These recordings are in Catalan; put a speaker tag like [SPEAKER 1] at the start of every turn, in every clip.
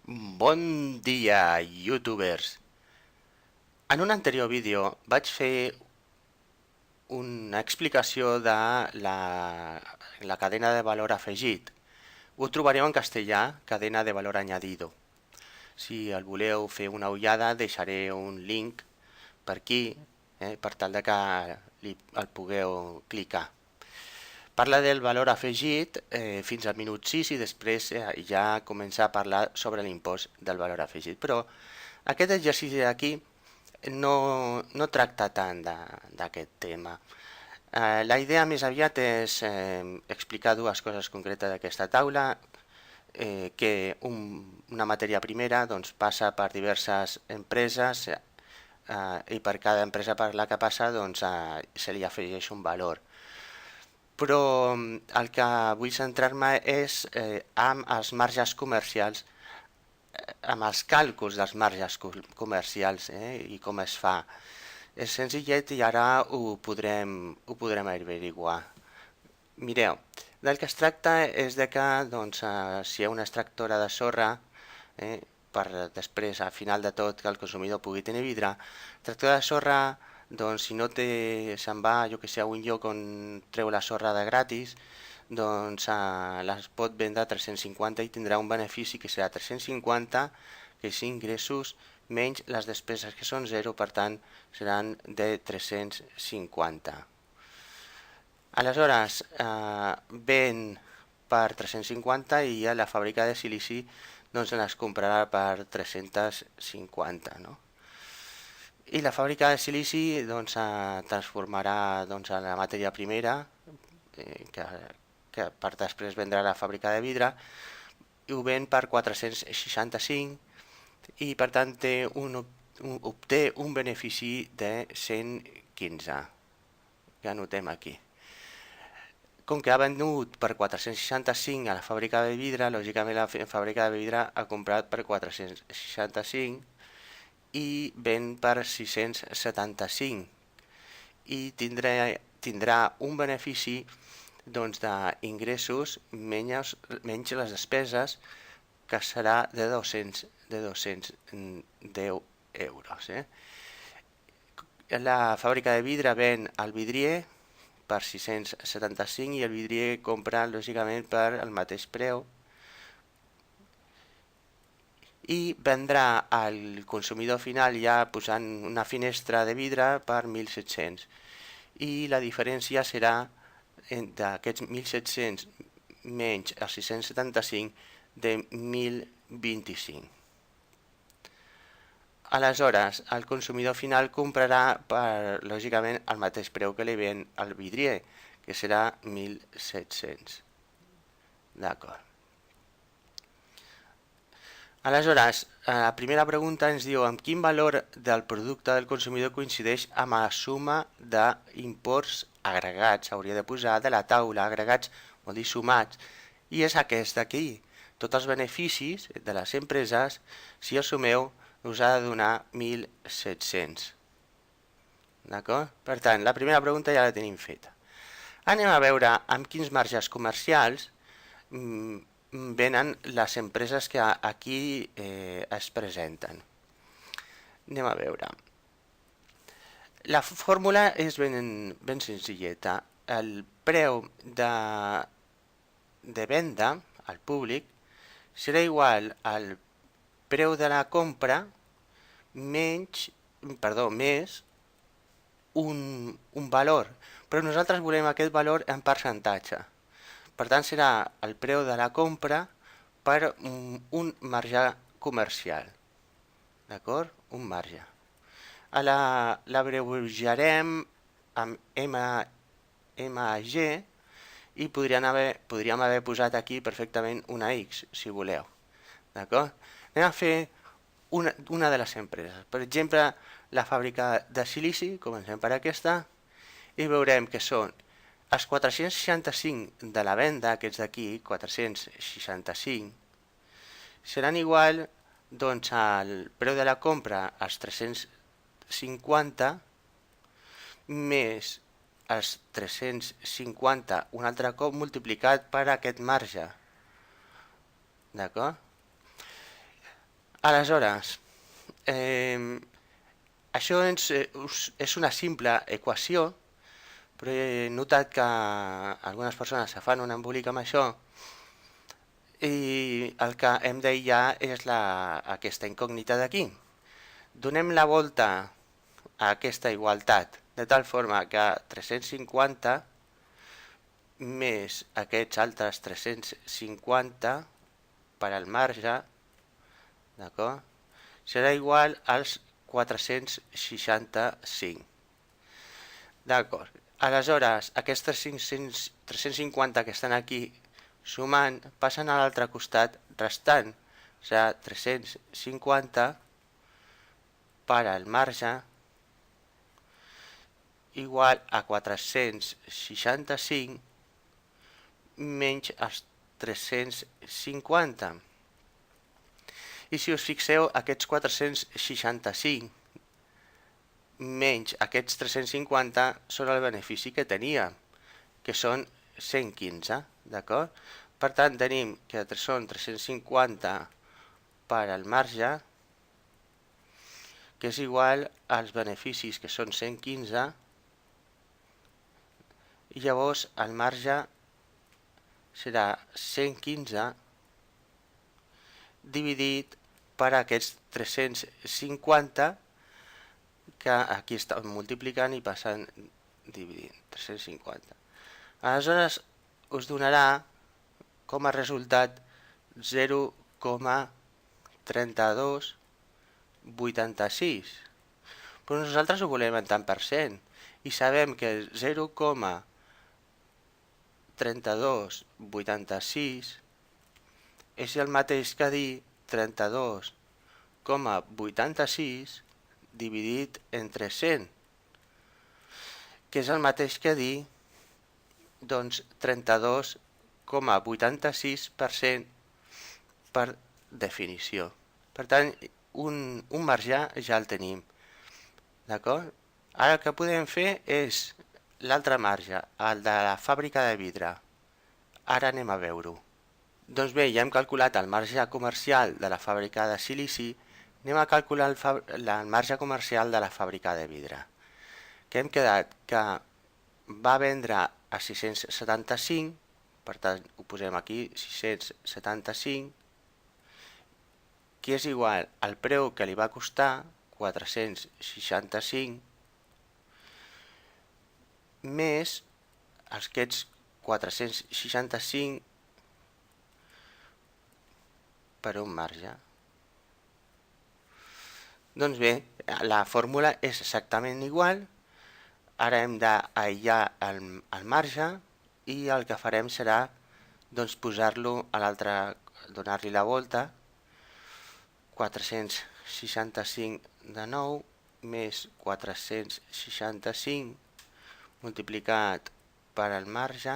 [SPEAKER 1] Bon dia, youtubers! En un anterior vídeo vaig fer una explicació de la cadena de valor afegit. Ho trobareu en castellà, cadena de valor añadido. Si el voleu fer una ullada, deixaré un link per aquí, per tal de que el pugueu clicar. Parla del valor afegit fins al minut 6 i després ja comença a parlar sobre l'impost del valor afegit. Però aquest exercici d'aquí no tracta tant d'aquest tema. La idea més aviat és explicar dues coses concretes d'aquesta taula, que una matèria primera doncs, passa per diverses empreses i per cada empresa per la que passa doncs, se li afegeix un valor. Però el que vull centrar-me és amb els marges comercials, amb els càlculs dels marges comercials i com es fa. És senzillet i ara ho podrem averiguar. Mireu, del que es tracta és de que doncs, si hi ha una extractora de sorra, per després, al final de tot, que el consumidor pugui tenir vidre, l'extractora de sorra, doncs si no se'n va, jo que sé, a un lloc on treu la sorra de gratis, doncs les pot vendre a 350 i tindrà un benefici que serà 350, que és ingressos, menys les despeses que són 0, per tant seran de 350. Aleshores, ven per 350 i a la fàbrica de silici doncs les comprarà per 350, no? I la fàbrica de silici doncs, transformarà doncs, en la matèria primera, que per després vendrà a la fàbrica de vidre, i ho ven per 465 i per tant obté un benefici de 115, que anotem aquí. Com que ha venut per 465 a la fàbrica de vidre, lògicament la fàbrica de vidre ha comprat per 465 i ven per 675 i tindrà un benefici doncs, d'ingressos menys les despeses, que serà de 210 euros. La fàbrica de vidre ven el vidrier per 675 i el vidrier compra lògicament per el mateix preu i vendrà al consumidor final ja posant una finestra de vidre per 1.700 i la diferència serà d'aquests 1.700 menys els 675 de 1.025. Aleshores, el consumidor final comprarà per, lògicament, el mateix preu que li ven el vidrier, que serà 1.700. D'acord. Aleshores, la primera pregunta ens diu amb quin valor del producte del consumidor coincideix amb la suma d'imports agregats. Hauria de posar de la taula, agregats vol dir sumats, i és aquest d'aquí. Tots els beneficis de les empreses, si els sumeu, us ha de donar 1.700. D'acord? Per tant, la primera pregunta ja la tenim feta. Anem a veure amb quins marges comercials venen les empreses que aquí es presenten. Anem a veure. La fórmula és ben senzilleta. El preu de venda al públic serà igual al preu de la compra més un valor, però nosaltres volem aquest valor en percentatge. Per tant, serà el preu de la compra per un marge comercial. D'acord? Un marge. L'abreviarem amb MAG i podríem haver posat aquí perfectament una X, si voleu. D'acord? Anem a fer una de les empreses. Per exemple, la fàbrica de silici, comencem per aquesta, i veurem que són els 465 de la venda, aquests d'aquí, 465, seran igual doncs, al preu de la compra, als 350, més els 350 un altre cop multiplicat per aquest marge. D'acord? Aleshores, això és una simple equació, però he notat que algunes persones se fan un embolic amb això i el que hem d'aïllar és aquesta incògnita d'aquí. Donem la volta a aquesta igualtat de tal forma que 350 més aquests altres 350 per al marge, d'acord, serà igual als 465. D'acord. Aleshores, aquests 350 que estan aquí sumant passen a l'altre costat restant. Serà 350 per al marge igual a 465 menys els 350. I si us fixeu, aquests 465 menys aquests 350 són el benefici que tenia, que són 115, d'acord? Per tant, tenim que són 350 per al marge, que és igual als beneficis, que són 115, i llavors el marge serà 115 dividit per aquests 350 que aquí estan multiplicant i passen dividint 350. Aleshores us donarà com a resultat 0,3286, però nosaltres ho volem en tant per cent i sabem que 0,3286 és el mateix que dir 32,86 dividit entre 100, que és el mateix que dir doncs 32,86% per definició. Per tant, un marge ja el tenim. D'acord? Ara el que podem fer és l'altre marge, el de la fàbrica de vidre. Ara anem a veure-ho. Doncs bé, ja hem calculat el marge comercial de la fàbrica de silici, anem a calcular el marge comercial de la fàbrica de vidre. Que hem quedat que va vendre a 675, per tant ho posem aquí, 675, que és igual al preu que li va costar, 465, més aquests 465 per un marge. Doncs bé, la fórmula és exactament igual. Ara hem d'aïllar el marge i el que farem serà doncs, posar-lo a l'altre, donar-li la volta, 465 de nou més 465 multiplicat per el marge,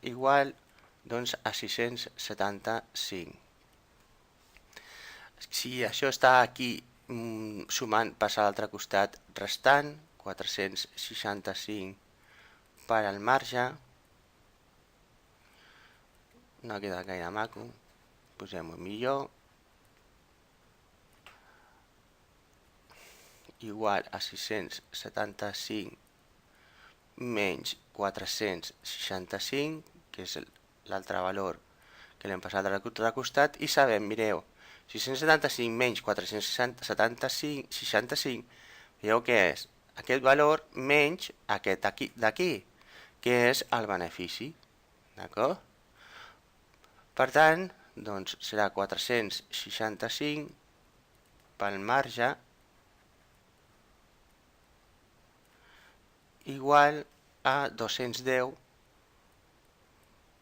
[SPEAKER 1] igual doncs, a 675. Si això està aquí sumant, passa a l'altre costat restant, 465 per al marge, no ha quedat gaire maco, posem-ho millor, igual a 675 menys 465, que és l'altre valor que l'hem passat a l'altre costat, i sabem, mireu, 675 menys 465, veieu què és? Aquest valor menys aquest d'aquí, que és el benefici. D'acord? Per tant, doncs serà 465 pel marge igual a 210,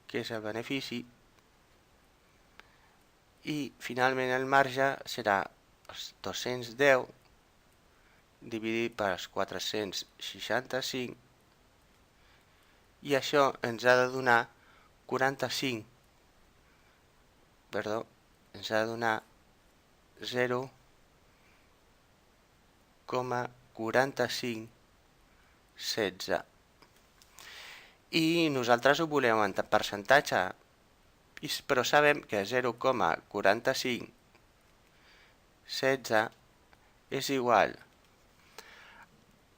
[SPEAKER 1] que és el benefici, i finalment el marge serà els 210 dividit per els 465, i això ens ha de donar 0,4516. I nosaltres ho volem en percentatge. però sabem que 0,4516 és igual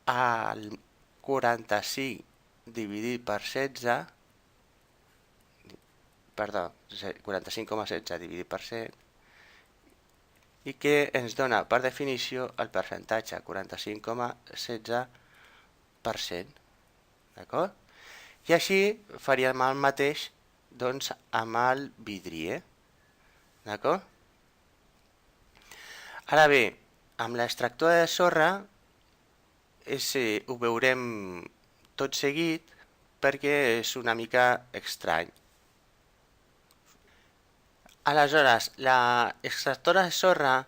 [SPEAKER 1] al 45 dividit per 16, perdó, 45,16 dividit per 100, i que ens dona per definició el percentatge 45,16%. D'acord? I així faríem el mateix doncs, amb el vidrier. D'acord? Ara bé, amb l'extractor de sorra ho veurem tot seguit perquè és una mica estrany. Aleshores, l'extractora de sorra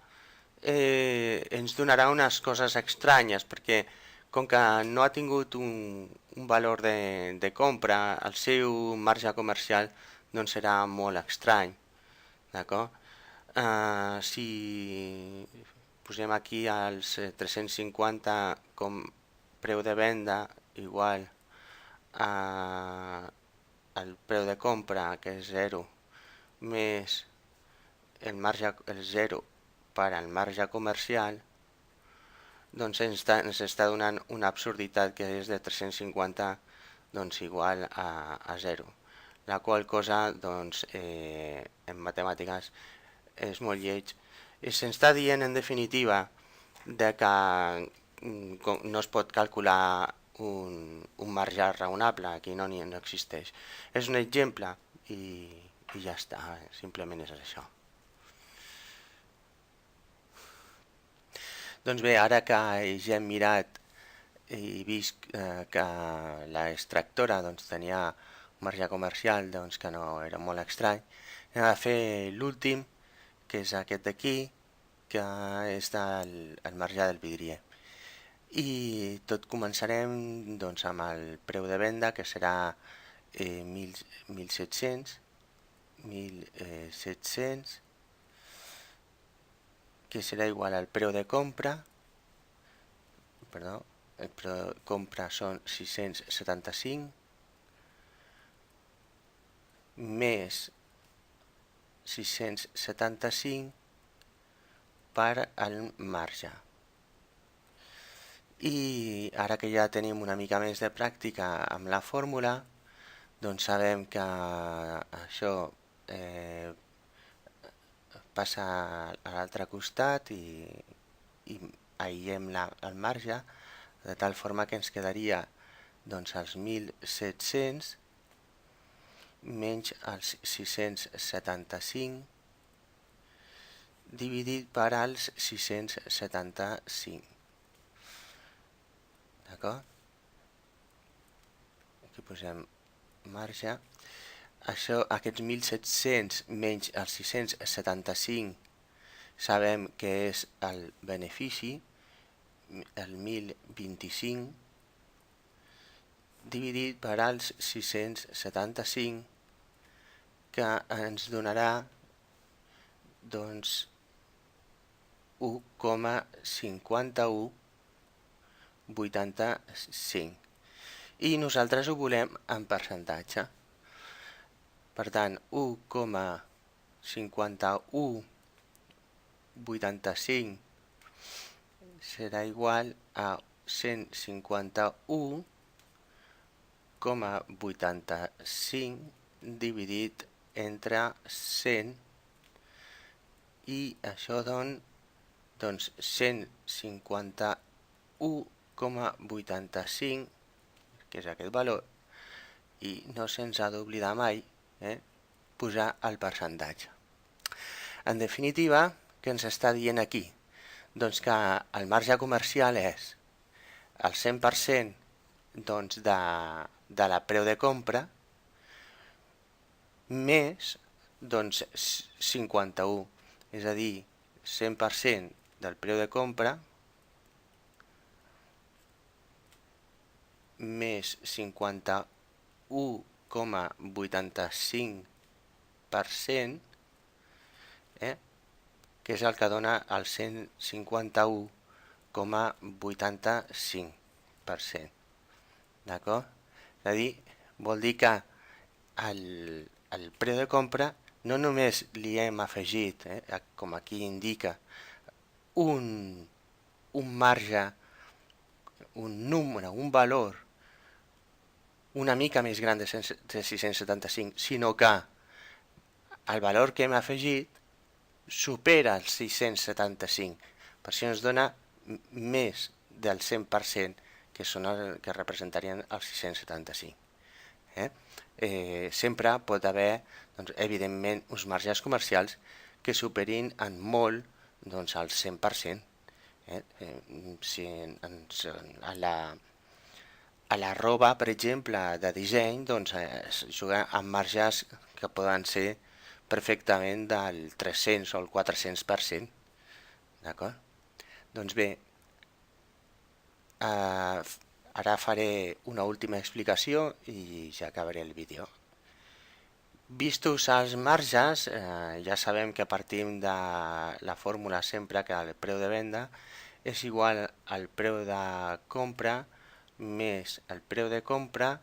[SPEAKER 1] ens donarà unes coses estranyes perquè com que no ha tingut un valor de compra, el seu marge comercial doncs serà molt estrany. D'acord? Si posem aquí els 350 com preu de venda igual al preu de compra, que és 0, més el 0 per al marge comercial, doncs ens està donant una absurditat que és de 350 doncs, igual a 0, la qual cosa doncs, en matemàtiques és molt lleig i se'ns està dient en definitiva de que no es pot calcular un marge raonable, aquí no existeix. És un exemple i ja està, simplement és això. Doncs bé, ara que ja hem mirat i vist que l'extractora doncs, tenia un marge comercial doncs, que no era molt estrany, anem a fer l'últim, que és aquest d'aquí, que és el marge del vidrier. I tot començarem doncs, amb el preu de venda, que serà 1.700, que serà igual al preu de compra, el preu de compra són 675, més 675 per al marge. I ara que ja tenim una mica més de pràctica amb la fórmula, doncs sabem que això passa a l'altre costat i aïllem el marge, de tal forma que ens quedaria doncs, els 1.700 menys els 675 dividit per als 675. D'acord? Aquí posem marge. Aquests 1.700 menys els 675 sabem que és el benefici, el 1.025, dividit per als 675, que ens donarà doncs 1,5185. I nosaltres ho volem en percentatge. Per tant, 1,5185 serà igual a 151,85 dividit entre 100 i això doncs 151,85, que és aquest valor, i no se'ns ha d'oblidar mai posar el percentatge. En definitiva, què ens està dient aquí? Doncs que el marge comercial és el 100% doncs, de la preu de compra més doncs, 51, és a dir, 100% del preu de compra més 51,85%, que és el que dona el 151,85%. D'acord? És a dir, vol dir que el preu de compra no només li hem afegit, com aquí indica, un, un marge, un número, un valor una mica més gran de 675, sinó que el valor que hem afegit supera els 675. Per això ens dona més del 100%, que són que representarien els 675. Sempre pot haver, doncs, evidentment, uns marges comercials que superin en molt doncs, el 100%. Si a la roba, per exemple, de disseny, doncs, es juga amb marges que poden ser perfectament del 300 o el 400%. D'acord? Doncs bé, ara faré una última explicació i ja acabaré el vídeo. Vistos els marges, ja sabem que partim de la fórmula sempre que el preu de venda és igual al preu de compra més el preu de compra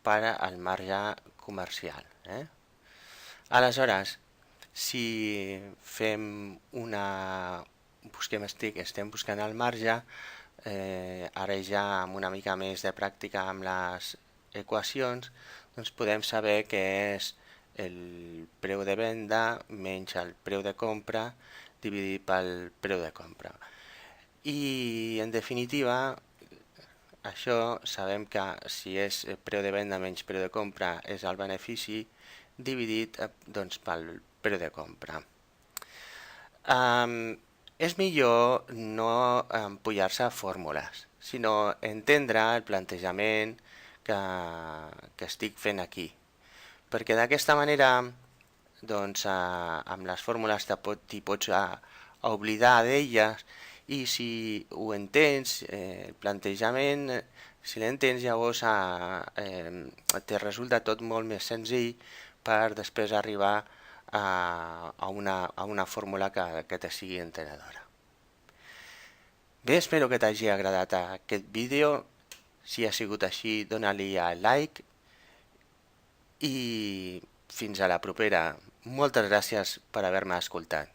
[SPEAKER 1] per al marge comercial. Aleshores, si fem estem buscant el marge, ara ja amb una mica més de pràctica amb les equacions, doncs podem saber que és el preu de venda menys el preu de compra dividit pel preu de compra. I en definitiva, això sabem que si és preu de venda menys preu de compra és el benefici dividit doncs, pel preu de compra. És millor no empullar-se a fórmules, sinó entendre el plantejament que estic fent aquí. Perquè d'aquesta manera, doncs, amb les fórmules t'hi pots oblidar d'elles i si ho entens, el plantejament, si l'entens llavors te resulta tot molt més senzill per després arribar a una fórmula que te sigui entenedora. Bé, espero que t'hagi agradat aquest vídeo. Si ha sigut així, dona-li a like i fins a la propera. Moltes gràcies per haver-me escoltat.